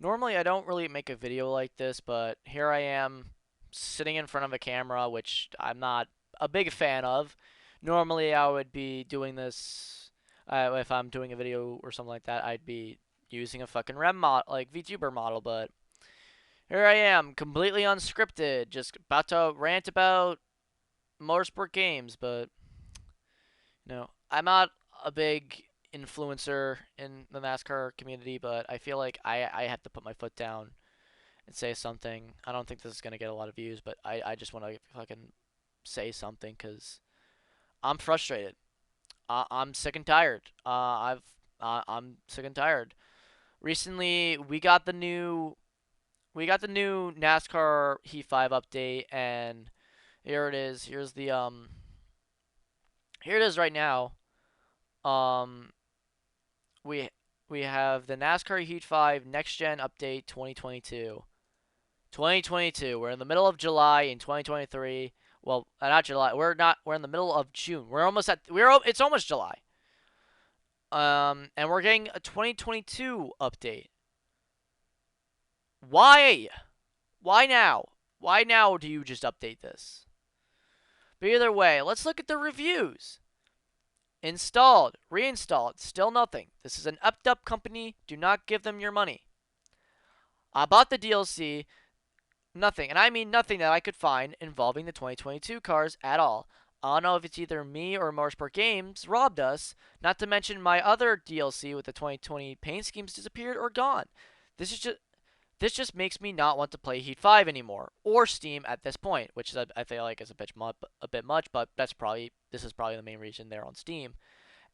Normally, I don't really make a video like this, but here I am sitting in front of a camera, which I'm not a big fan of. Normally, I would be doing this if I'm doing a video or something like that. I'd be using a fucking REM mod, like VTuber model, but here I am, completely unscripted, just about to rant about motorsport games. But I'm not a big influencer in the NASCAR community, but I feel like I have to put my foot down and say something. I don't think this is gonna get a lot of views, but I just want to fucking say something because I'm frustrated. I'm sick and tired. I'm sick and tired. Recently, we got the new NASCAR Heat 5 update, and here it is. Here it is right now. Um, we we have the NASCAR Heat 5 Next Gen Update 2022. 2022. We're in the middle of July in 2023. Well, not July. We're not. We're in the middle of June. We're almost at. We're. It's almost July. And we're getting a 2022 update. Why? Why now? Why now do you just update this? But either way, let's look at the reviews. Installed, reinstalled, still nothing. This is an upped-up company. Do not give them your money. I bought the DLC. Nothing, and I mean nothing that I could find involving the 2022 cars at all. I don't know if it's either me or Motorsport Games robbed us, not to mention my other DLC with the 2020 paint schemes disappeared or gone. This is just this just makes me not want to play Heat 5 anymore or Steam at this point, which is I feel like is a bit much, but this is probably the main reason they're on Steam.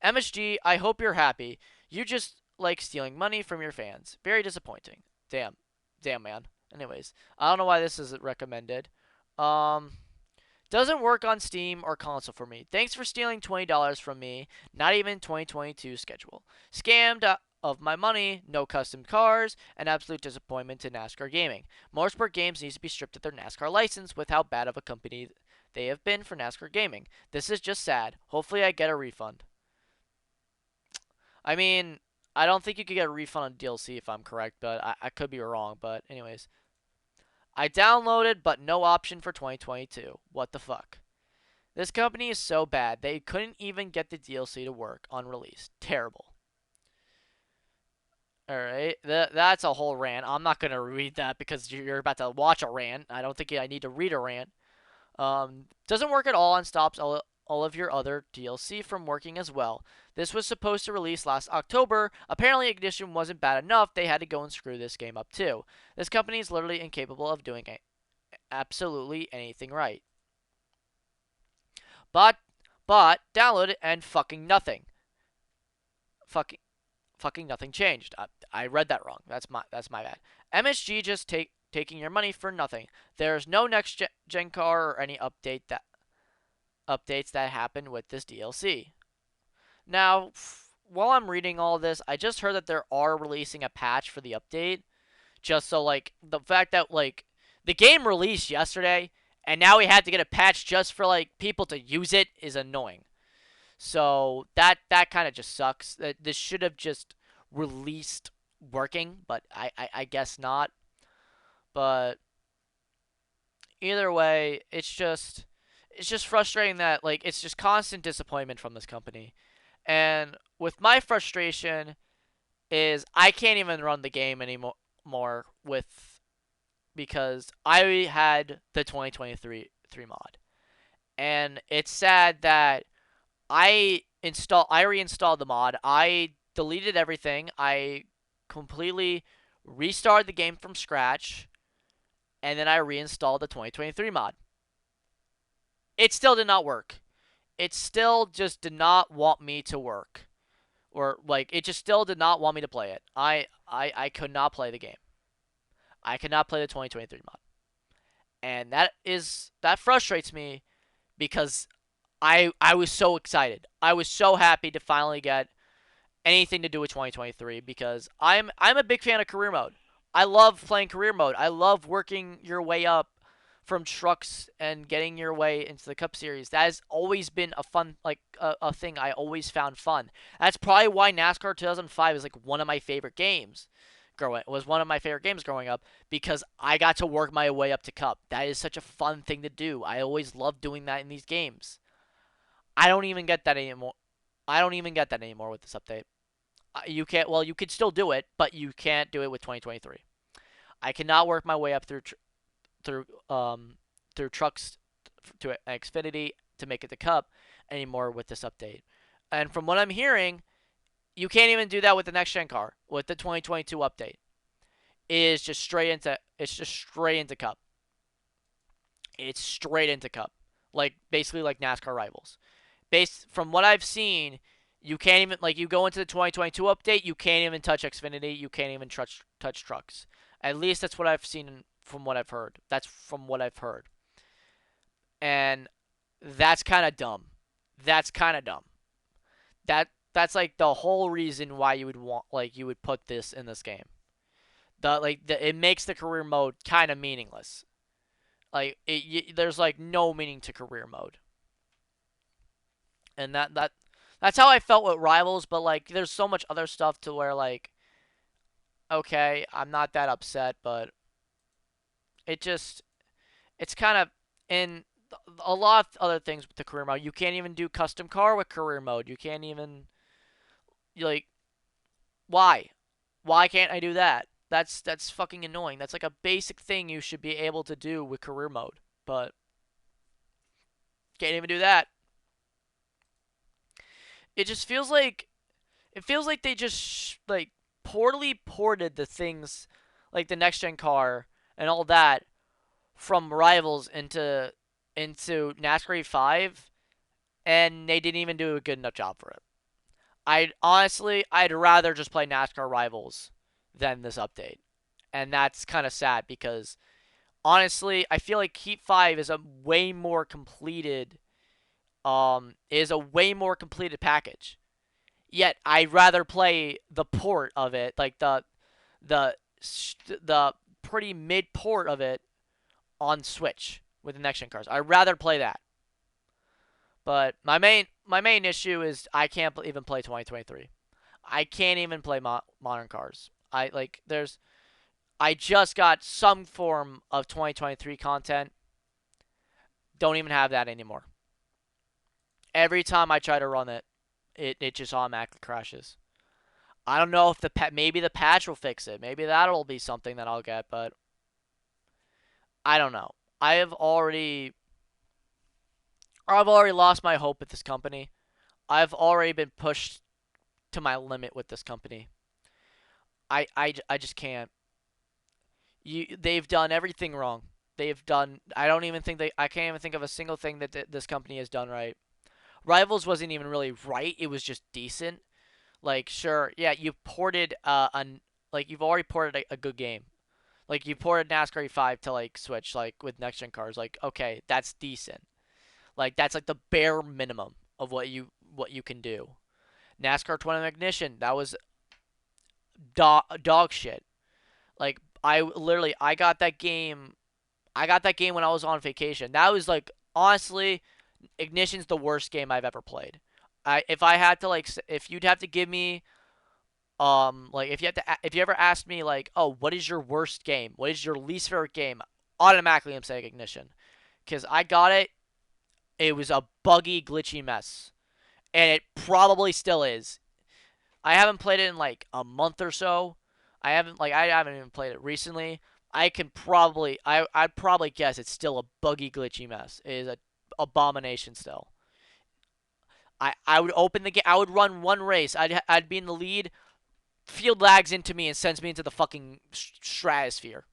MSG, I hope you're happy. You just like stealing money from your fans. Very disappointing. Damn. Damn, man. Anyways, I don't know why this isn't recommended. Um, doesn't work on Steam or console for me. Thanks for stealing $20 from me. Not even 2022 schedule. Scammed of my money, no custom cars, and absolute disappointment to NASCAR gaming. Motorsport Games needs to be stripped of their NASCAR license with how bad of a company they have been for NASCAR gaming. This is just sad. Hopefully I get a refund. I mean, I don't think you could get a refund on DLC if I'm correct, but I could be wrong. But anyways, I downloaded, but no option for 2022. What the fuck? This company is so bad, they couldn't even get the DLC to work on release. Terrible. Alright, that's a whole rant. I'm not going to read that because you're about to watch a rant. I don't think I need to read a rant. Doesn't work at all and stops all of your other DLC from working as well. This was supposed to release last October. Apparently, Ignition wasn't bad enough. They had to go and screw this game up too. This company is literally incapable of doing absolutely anything right. But, download it and fucking nothing. Fucking, fucking nothing changed. I read that wrong. That's my bad. MSG just taking your money for nothing. There's no next gen car or any updates that happen with this DLC. Now, while I'm reading all this, I just heard that they are releasing a patch for the update. Just so, like, the fact that, like, the game released yesterday, and now we had to get a patch just for, like, people to use it is annoying. So, that kind of just sucks. This should have just released working, but I guess not. But either way, it's just frustrating that, like, it's just constant disappointment from this company. And with my frustration is I can't even run the game anymore with because I had the 2023 mod. And it's sad that I reinstalled the mod. I deleted everything. I completely restarted the game from scratch and then I reinstalled the 2023 mod. It still did not work. It still just did not want me to work. Or like it just still did not want me to play it. I could not play the game. I could not play the 2023 mod. And that frustrates me because I was so excited. I was so happy to finally get anything to do with 2023 because I'm a big fan of career mode. I love playing career mode. I love working your way up from trucks and getting your way into the Cup Series. That has always been a fun, like a thing I always found fun. That's probably why NASCAR 2005 is like one of my favorite games, was one of my favorite games growing up because I got to work my way up to Cup. That is such a fun thing to do. I always loved doing that in these games. I don't even get that anymore. I don't even get that anymore with this update. You can't. Well, you could still do it, but you can't do it with 2023. I cannot work my way up through through trucks to Xfinity to make it to Cup anymore with this update. And from what I'm hearing, you can't even do that with the next gen car with the 2022 update. It is just straight into Cup. It's straight into Cup, like basically like NASCAR rivals. Based from what I've seen, you can't even like you go into the 2022 update, you can't even touch Xfinity, you can't even touch trucks. At least that's what I've seen from what I've heard. That's from what I've heard, and that's kind of dumb. That's kind of dumb. That's like the whole reason why you would want like you would put this in this game. It makes the career mode kind of meaningless. There's like no meaning to career mode, and that's how I felt with Rivals. But like, there's so much other stuff to where like, okay, I'm not that upset, but it just it's kind of in a lot of other things with the career mode. You can't even do custom car with career mode. You can't even like why? Why can't I do that? That's fucking annoying. That's like a basic thing you should be able to do with career mode, but can't even do that. It just feels like they just like poorly ported the things like the next gen car and all that from Rivals into NASCAR 5, and they didn't even do a good enough job for it. I'd rather just play NASCAR Rivals than this update, and that's kind of sad because honestly, I feel like Heat 5 is a way more completed package. Yet I'd rather play the port of it, like the the pretty mid port of it on Switch with the next gen cars. I'd rather play that. But my main issue is I can't even play 2023. I can't even play modern cars. I just got some form of 2023 content. Don't even have that anymore. Every time I try to run it, it just automatically crashes. I don't know if maybe the patch will fix it. Maybe that'll be something that I'll get, but I don't know. I have already I've already lost my hope with this company. I've already been pushed to my limit with this company. I just can't. They've done everything wrong. They've done. I don't even think they. I can't even think of a single thing that this company has done right. Rivals wasn't even really right. It was just decent. Like sure, yeah, you ported like you've already ported a good game. Like you ported NASCAR 5 to like Switch like with next gen cars. Like okay, that's decent. Like that's like the bare minimum of what you can do. NASCAR 20 Ignition, that was dog shit. Like I got that game when I was on vacation. That was like honestly, Ignition's the worst game I've ever played. If I had to like if you'd have to give me like if you ever asked me like, "Oh, what is your worst game? What is your least favorite game?" Automatically I'm saying Ignition cuz I got it. It was a buggy, glitchy mess, and it probably still is. I haven't played it in like a month or so. I haven't even played it recently. I'd probably guess it's still a buggy, glitchy mess. It is a abomination still. I would open the game. I would run one race. I'd be in the lead. Field lags into me and sends me into the fucking stratosphere.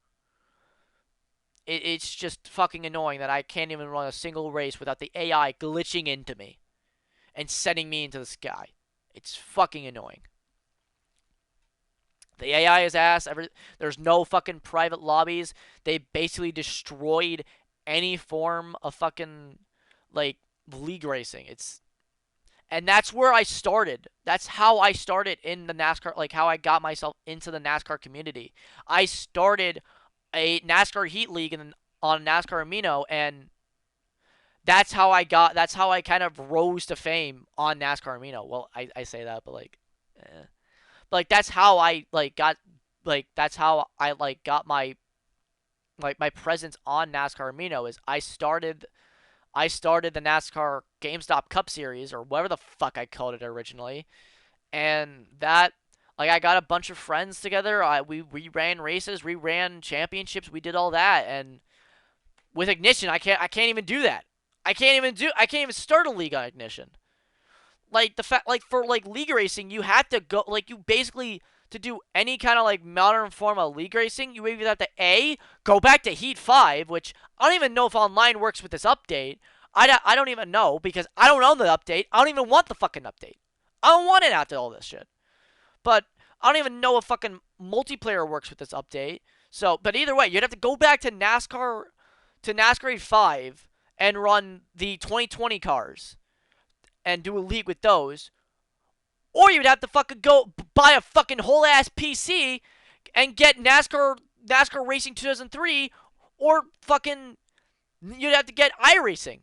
It's just fucking annoying that I can't even run a single race without the AI glitching into me and sending me into the sky. It's fucking annoying. The AI is ass. There's no fucking private lobbies. They basically destroyed any form of fucking like league racing. And that's where I started. That's how I started in the NASCAR, like how I got myself into the NASCAR community. I started a NASCAR Heat League on NASCAR Amino, and that's how I kind of rose to fame on NASCAR Amino. Well, I say that, but like, but like that's how I like got like that's how I like got my presence on NASCAR Amino is I started the NASCAR GameStop Cup Series or whatever the fuck I called it originally, and that like I got a bunch of friends together. We ran races, we ran championships, we did all that, and with Ignition, I can't even do that. I can't even start a league on Ignition. Like the fact like for like league racing, you have to go like you basically to do any kind of like modern form of league racing, you either have to go back to Heat 5, which I don't even know if online works with this update. I don't even know because I don't own the update. I don't even want the fucking update. I don't want it after all this shit. But I don't even know if fucking multiplayer works with this update. So, but either way, you'd have to go back to NASCAR 5 and run the 2020 cars and do a league with those, or you'd have to fucking go buy a fucking whole ass PC and get NASCAR Racing 2003, or fucking you'd have to get iRacing,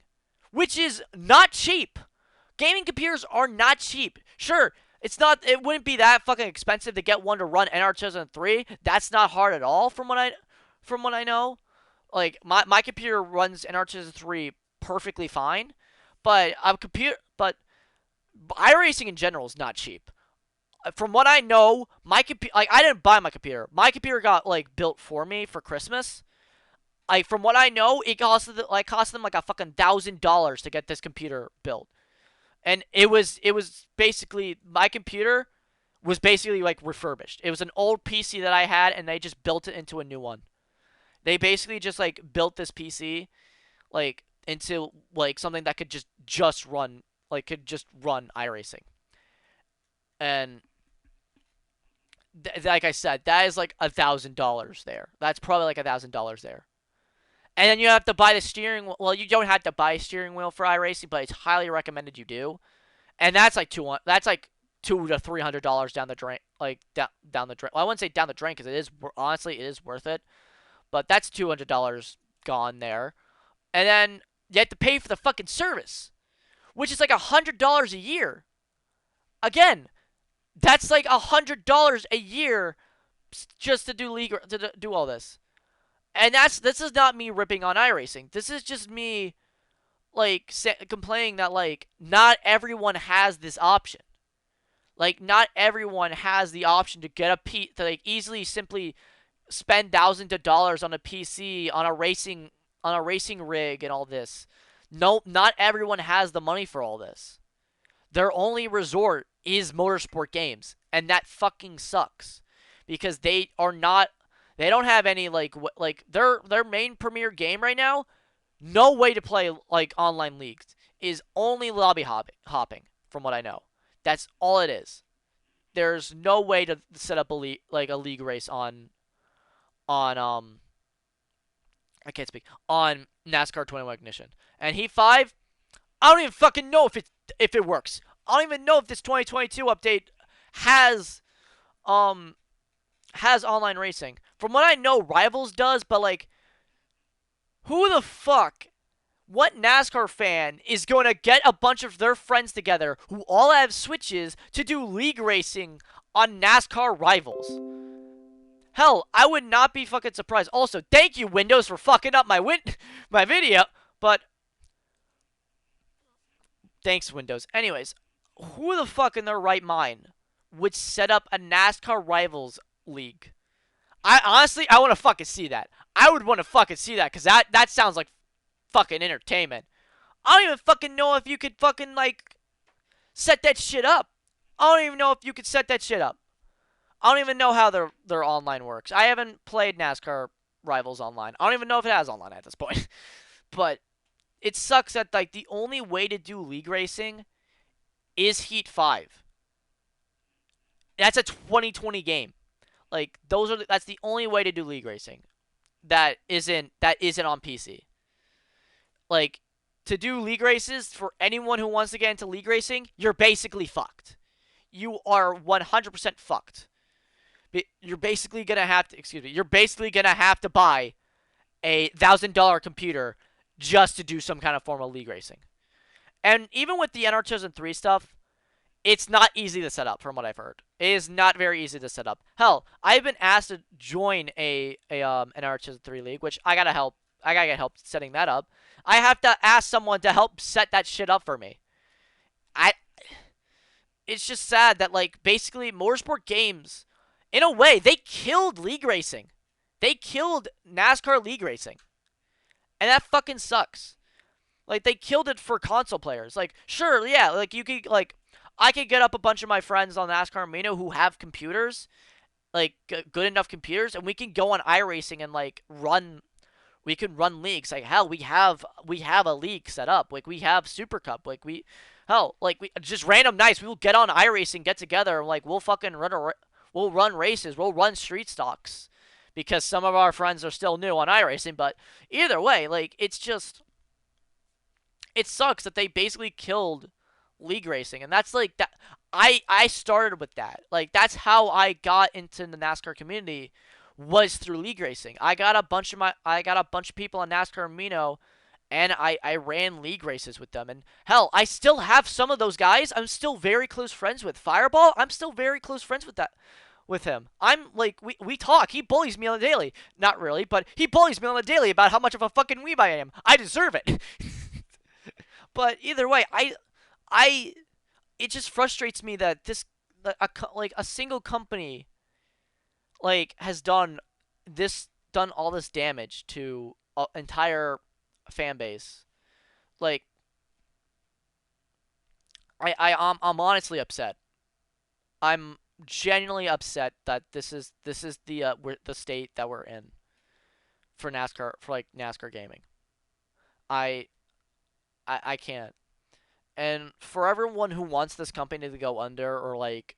which is not cheap. Gaming computers are not cheap. Sure, it wouldn't be that fucking expensive to get one to run NR 2003. That's not hard at all from what I know. Like my computer runs NR 2003 perfectly fine, but iRacing in general is not cheap. From what I know, my computer, like I didn't buy my computer. My computer got like built for me for Christmas. Like from what I know, it cost them like a fucking $1,000 to get this computer built. And it was basically my computer was basically like refurbished. It was an old PC that I had, and they just built it into a new one. They basically just like built this PC like into like something that could just run iRacing. And like I said, that is like $1,000 there. That's probably like $1,000 there. And then you have to buy the steering wheel. Well, you don't have to buy a steering wheel for iRacing, but it's highly recommended you do. And that's like $200 to $300 down the drain, like down the drain. Well, I wouldn't say down the drain because honestly it is worth it, but that's $200 gone there. And then you have to pay for the fucking service, which is like $100 a year. Again, that's like $100 a year just to do legal to do all this. And this is not me ripping on iRacing. This is just me like complaining that like not everyone has this option. Like not everyone has the option to get to like easily simply spend thousands of dollars on a PC on a racing rig and all this. No, not everyone has the money for all this. Their only resort is motorsport games, and that fucking sucks because they don't have any like their main premier game right now. No way to play like online leagues is only lobby hopping from what I know. That's all it is. There's no way to set up a league race on I can't speak on NASCAR 21 Ignition. And Heat 5, I don't even fucking know if it works. I don't even know if this 2022 update has has online racing. From what I know, Rivals does, but like who the fuck, what NASCAR fan is going to get a bunch of their friends together who all have Switches to do league racing on NASCAR Rivals? Hell, I would not be fucking surprised. Also, thank you, Windows, for fucking up my video. But thanks, Windows. Anyways, who the fuck in their right mind would set up a NASCAR Rivals league? I want to fucking see that. I would want to fucking see that because that sounds like fucking entertainment. I don't even fucking know if you could fucking like set that shit up. I don't even know if you could set that shit up. I don't even know how their online works. I haven't played NASCAR Rivals online. I don't even know if it has online at this point. But it sucks that like the only way to do league racing is Heat 5. That's a 2020 game. Like that's the only way to do league racing. That isn't on PC. Like to do league races for anyone who wants to get into league racing, you're basically fucked. You are 100% fucked. You're basically gonna have to You're basically gonna have to buy a $1,000 computer just to do some kind of form of league racing. And even with the NR 2003 stuff, It's not easy to set up, from what I've heard. It is not very easy to set up. Hell, I've been asked to join a an RH3 league, which I gotta help. I gotta get help setting that up. I have to ask someone to help set that shit up for me. I. It's just sad that like basically motorsport games, in a way, they killed league racing. They killed NASCAR league racing, and that fucking sucks. Like they killed it for console players. Like sure, yeah, like you could like I could get up a bunch of my friends on NASCAR Arena who have computers, like good enough computers, and we can go on iRacing and like run. We can run leagues. Like hell, we have a league set up. Like we have Super Cup. Like we hell, like we just random nights. We will get on iRacing, get together, and like we'll fucking we'll run races. We'll run street stocks because some of our friends are still new on iRacing. But either way, like it's just it sucks that they basically killed league racing, and that's like that. I started with that. Like that's how I got into the NASCAR community was through league racing. I got a bunch of people on NASCAR Mino, and I ran league races with them. And hell, I still have some of those guys. I'm still very close friends with Fireball. I'm still very close friends with him. I'm like we talk. He bullies me on the daily. Not really, but he bullies me on the daily about how much of a fucking weeb I am. I deserve it. But either way, I it just frustrates me that like a single company like has done all this damage to an entire fan base. Like I'm honestly upset. I'm genuinely upset that this is the state that we're in for NASCAR for like NASCAR gaming. I I can't. And for everyone who wants this company to go under, or like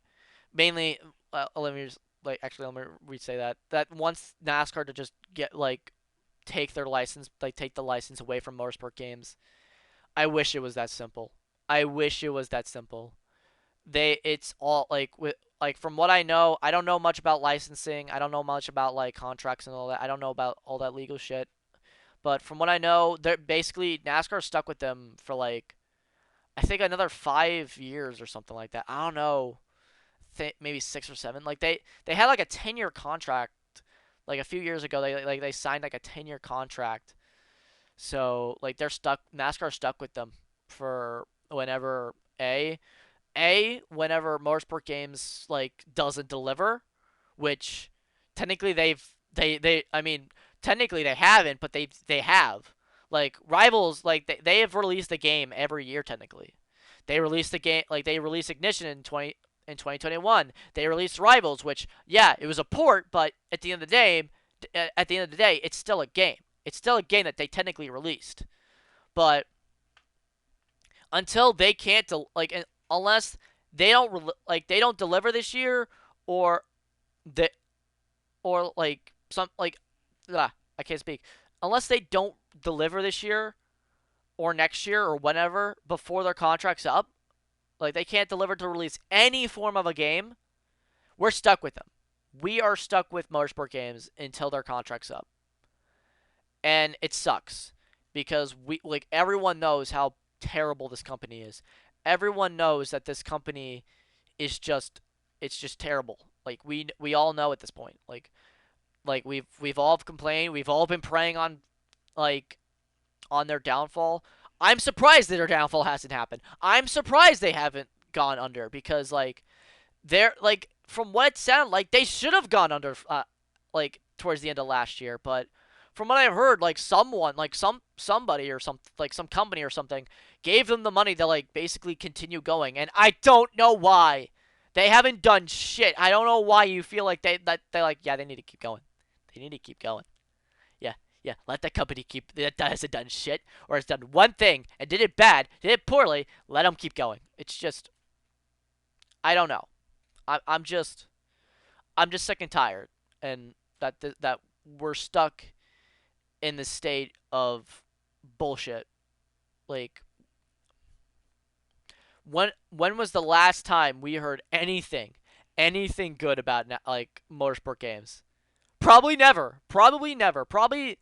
mainly, let me just like actually let me re-say that wants NASCAR to just get like take their license, like take the license away from motorsport games. I wish it was that simple. I wish it was that simple. It's all like with like from what I know, I don't know much about licensing. I don't know much about like contracts and all that. I don't know about all that legal shit. But from what I know, they're basically NASCAR stuck with them for like I think another 5 years or something like that. I don't know, maybe 6 or 7. Like they had like a 10-year contract. Like a few years ago, they signed like a 10-year contract. So like they're stuck. NASCAR stuck with them for whenever whenever motorsport games like doesn't deliver, which technically they I mean technically they haven't, but they have. Like Rivals, like they have released a game every year technically. They released the game like they released Ignition in 2021. They released Rivals, which yeah, it was a port, but at the end of the day, it's still a game. It's still a game that they technically released. But until they can't unless they don't like they don't deliver this year, or the or like some like I can't speak, unless they don't deliver this year or next year or whenever before their contract's up, like they can't deliver to release any form of a game, we're stuck with them. We are stuck with motorsport games until their contract's up. And it sucks because we like everyone knows how terrible this company is. Everyone knows that this company is just it's just terrible. Like we all know at this point. Like we've all complained. We've all been preying like on their downfall. I'm surprised that their downfall hasn't happened. I'm surprised they haven't gone under because like they're like from what it sounded like they should have gone under like towards the end of last year, but from what I've heard, like someone, like somebody or some like some company or something, gave them the money to like basically continue going, and I don't know why. They haven't done shit. I don't know why you feel like they like yeah they need to keep going. They need to keep going. Yeah, yeah. Let the company keep that hasn't done shit or has done one thing and did it bad, did it poorly. Let them keep going. It's just I don't know. I'm just sick and tired, and that we're stuck in the state of bullshit. Like when was the last time we heard anything good about like motorsport games? Probably never. Probably never. Probably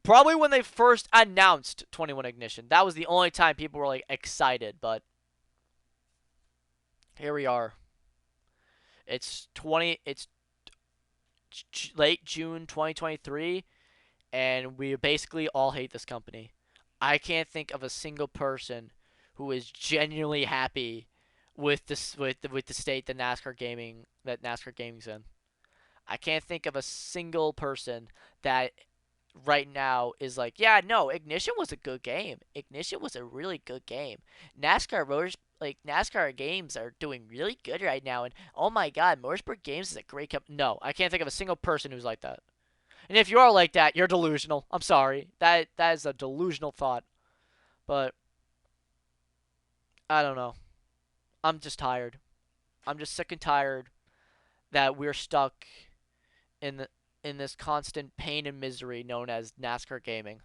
when they first announced 21 Ignition. That was the only time people were like excited, but Here we are. It's late June 2023, and we basically all hate this company. I can't think of a single person who is genuinely happy with this with the state that NASCAR gaming's in. I can't think of a single person that right now is like, yeah, no, Ignition was a good game. Ignition was a really good game. NASCAR games are doing really good right now, and oh my god, Motorsport Games is a great company. No, I can't think of a single person who's like that. And if you are like that, you're delusional. I'm sorry. That is a delusional thought. But I don't know. I'm just tired. I'm just sick and tired that we're stuck in the in this constant pain and misery known as NASCAR gaming,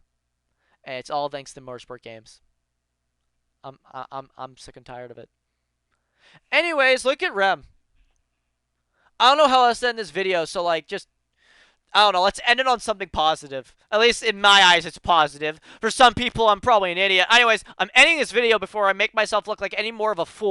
and it's all thanks to Motorsport Games. I'm sick and tired of it. Anyways, look at Rem. I don't know how else to end this video, so like just I don't know. Let's end it on something positive. At least in my eyes, it's positive. For some people, I'm probably an idiot. Anyways, I'm ending this video before I make myself look like any more of a fool.